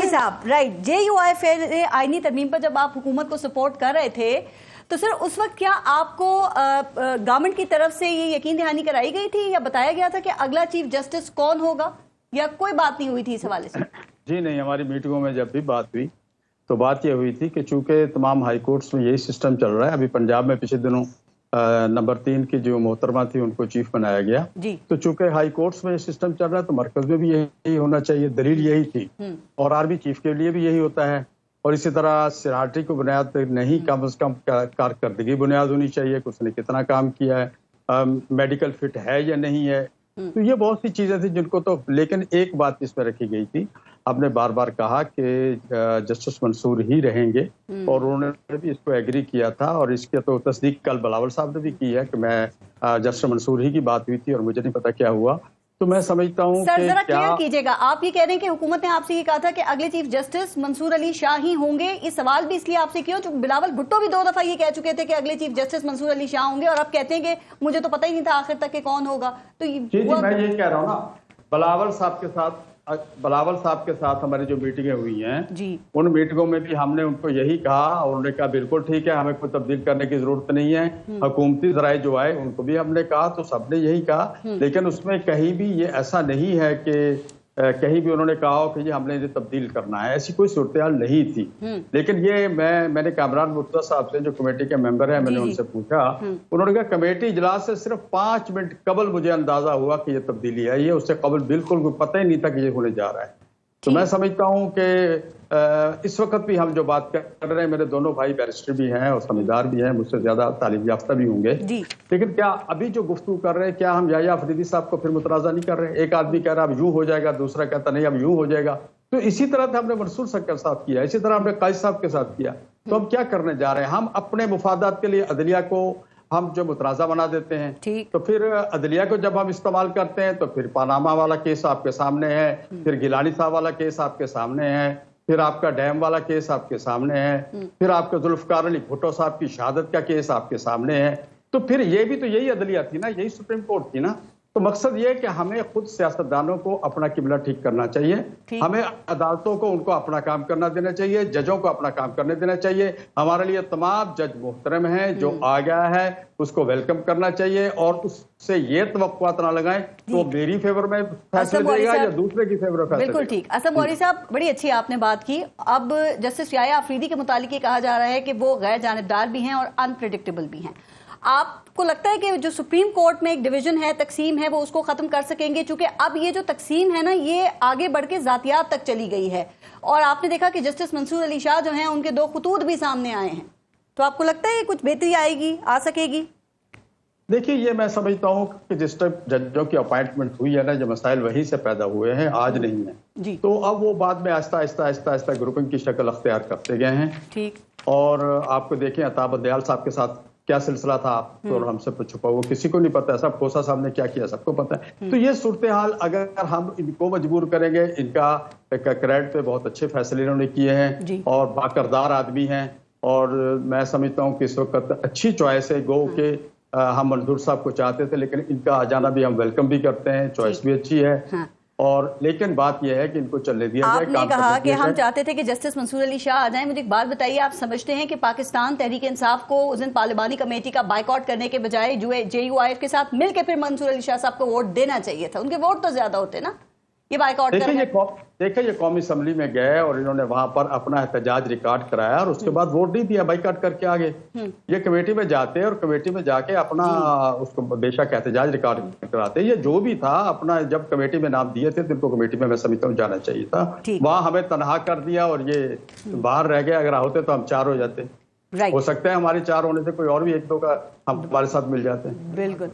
साहब, right, JUIF ने आईनी तरमीम पर जब आप हुकूमत को सपोर्ट कर रहे थे तो सर उस वक्त क्या आपको गवर्नमेंट की तरफ से ये यकीन दहानी कराई गई थी या बताया गया था कि अगला चीफ जस्टिस कौन होगा, या कोई बात नहीं हुई थी इस हवाले से? जी नहीं, हमारी मीटिंगों में जब भी बात हुई तो बात ये हुई थी कि चूंकि तमाम हाई कोर्ट्स में यही सिस्टम चल रहा है, अभी पंजाब में पिछले दिनों नंबर 3 की जो मोहतरमा थी उनको चीफ बनाया गया, तो चूंकि हाई कोर्ट्स में ये सिस्टम चल रहा है तो मरकज में भी यही होना चाहिए। दलील यही थी और आर्मी चीफ के लिए भी यही होता है। और इसी तरह सिराटी को बुनियाद नहीं, कम से कम कारकर्दगी बुनियाद होनी चाहिए, उसने कितना काम किया है, मेडिकल फिट है या नहीं है। तो ये बहुत सी चीजें थी जिनको तो, लेकिन एक बात इसमें रखी गई थी, आपने बार बार कहा कि जस्टिस मंसूर ही रहेंगे और उन्होंने भी इसको एग्री किया था और इसके तो तस्दीक कल बिलावल साहब ने भी की है कि मैं जस्टिस मंसूर ही की बात हुई थी और मुझे नहीं पता क्या हुआ। तो मैं समझता हूँ सर जरा क्लियर कीजिएगा, आप ये कह रहे हैं कि हुकूमत ने आपसे ये कहा था कि अगले चीफ जस्टिस मंसूर अली शाह ही होंगे। इस सवाल भी इसलिए आपसे किया जो बिलावल भुट्टो भी 2 दफा ये कह चुके थे कि अगले चीफ जस्टिस मंसूर अली शाह होंगे और आप कहते हैं कि मुझे तो पता ही नहीं था आखिर तक कि कौन होगा। तो जी मैं ये कह रहा हूँ ना, बिलावल साहब के साथ हमारी जो मीटिंगें हुई हैं जी, उन मीटिंगों में भी हमने उनको यही कहा और उन्होंने कहा बिल्कुल ठीक है, हमें कोई तब्दील करने की जरूरत नहीं है। हुकूमती जराए जो आए उनको भी हमने कहा, तो सबने यही कहा, लेकिन उसमें कहीं भी ये ऐसा नहीं है कि कहीं भी उन्होंने कहा हो कि ये हमने इन्हें तब्दील करना है, ऐसी कोई सूरत नहीं थी। लेकिन ये मैंने कामरान मुर्तजा साहब से जो कमेटी के मेंबर है, मैंने उनसे पूछा, उन्होंने कहा कमेटी इजलास से सिर्फ 5 मिनट कबल मुझे अंदाजा हुआ कि ये तब्दीली आई है, उससे कबल बिल्कुल पता ही नहीं था कि ये होने जा रहा है। तो मैं समझता हूँ कि इस वक्त भी हम जो बात कर रहे हैं, मेरे दोनों भाई बैरिस्टर भी हैं और समझदार भी हैं, मुझसे ज्यादा तालीम याफ्ता भी होंगे, लेकिन क्या अभी जो गुफ्तगू कर रहे हैं, क्या हम याया अफरीदी साहब को फिर मुतराजा नहीं कर रहे हैं? एक आदमी कह रहा अब यूं हो जाएगा, दूसरा कहता नहीं अब यूं हो जाएगा। तो इसी तरह से हमने मंसूर साहब के साथ किया, इसी तरह हमने काजी साहब के साथ किया। तो हम क्या करने जा रहे हैं? हम अपने मुफादात के लिए अदलिया को हम जो मुतराजा बना देते हैं, तो फिर अदलिया को जब हम इस्तेमाल करते हैं तो फिर पानामा वाला केस आपके सामने है, फिर गिलानी साहब वाला केस आपके सामने है, फिर आपका डैम वाला केस आपके सामने है, फिर आपका जुल्फकार अली भुट्टो साहब की शहादत का केस आपके सामने है। तो फिर ये भी तो यही अदलिया थी ना, यही सुप्रीम कोर्ट थी ना। तो मकसद ये है कि हमें खुद सियासतदानों को अपना किबला ठीक करना चाहिए, हमें अदालतों को उनको अपना काम करना देना चाहिए, जजों को अपना काम करने देना चाहिए। हमारे लिए तमाम जज मोहतरम हैं, जो आ गया है उसको वेलकम करना चाहिए और उससे ये तवक्कुआत ना लगाएं तो मेरी फेवर में फैसले देगा या दूसरे की फेवर में फैसले। बिल्कुल ठीक। असद मौरी साहब, बड़ी अच्छी आपने बात की। अब जस्टिस याया अफरीदी के मुतालिक ये कहा जा रहा है कि वो गैर जानिबदार भी हैं और अनप्रेडिक्टेबल भी हैं। आपको लगता है कि जो सुप्रीम कोर्ट में एक डिवीजन है, तकसीम है, वो उसको खत्म कर सकेंगे? क्योंकि अब ये जो तकसीम है ना, ये आगे बढ़ के जातियात तक चली गई है और आपने देखा कि जस्टिस मंसूर अली शाह जो हैं उनके 2 खतूत भी सामने आए हैं। तो आपको लगता है कुछ बेहतरी आएगी, आ सकेगी? देखिए, ये मैं समझता हूँ कि जिस टाइप जजों की अपॉइंटमेंट हुई है ना, जो मसाइल वहीं से पैदा हुए हैं, आज नहीं है। तो अब वो बाद में आहिस्ता आहिस्ता ग्रुपिंग की शक्ल अख्तियार करते गए हैं। ठीक। और आपको देखें अताब दयाल साहब के साथ क्या सिलसिला था, तो हमसे छुपा हुआ किसी को नहीं पता है, सब खोसा साहब ने क्या किया सबको पता है। तो ये सूरत हाल अगर हम इनको मजबूर करेंगे, इनका क्रेडिट पे बहुत अच्छे फैसले इन्होंने किए हैं और बाकरदार आदमी हैं, और मैं समझता हूँ कि इस वक्त अच्छी चॉइस है। गो के हम मंजूर साहब को चाहते थे, लेकिन इनका आ जाना भी हम वेलकम भी करते हैं, चॉइस भी अच्छी है। और लेकिन बात यह है कि इनको चलने दिया जाए। आपने कहा कि हम चाहते थे कि जस्टिस मंसूर अली शाह आ जाएं। मुझे एक बात बताइए, आप समझते हैं कि पाकिस्तान तहरीक इंसाफ को उस दिन पार्लिमानी कमेटी का बाइकआउट करने के बजाय JUIF के साथ मिलकर फिर मंसूर अली शाह साहब को वोट देना चाहिए था? उनके वोट तो ज्यादा होते ना, ये बाइकआउट देखिए ये कौमी असम्बली में गए और इन्होंने वहां पर अपना एहतजाज रिकॉर्ड कराया और उसके बाद वोट नहीं दिया, बाइकआउट करके आगे। ये कमेटी में जाते और कमेटी में जाके अपना उसको बेशक एहतजाज रिकॉर्ड कराते। ये जो भी था अपना, जब कमेटी में नाम दिए थे तो इनको कमेटी में मैं समझता हूँ जाना चाहिए था। वहां हमें तनहा कर दिया और ये बाहर रह गए। अगर होते तो हम 4 हो जाते। हो सकता है हमारे 4 होने से कोई और भी 1-2 का हमारे साथ मिल जाते हैं। बिल्कुल।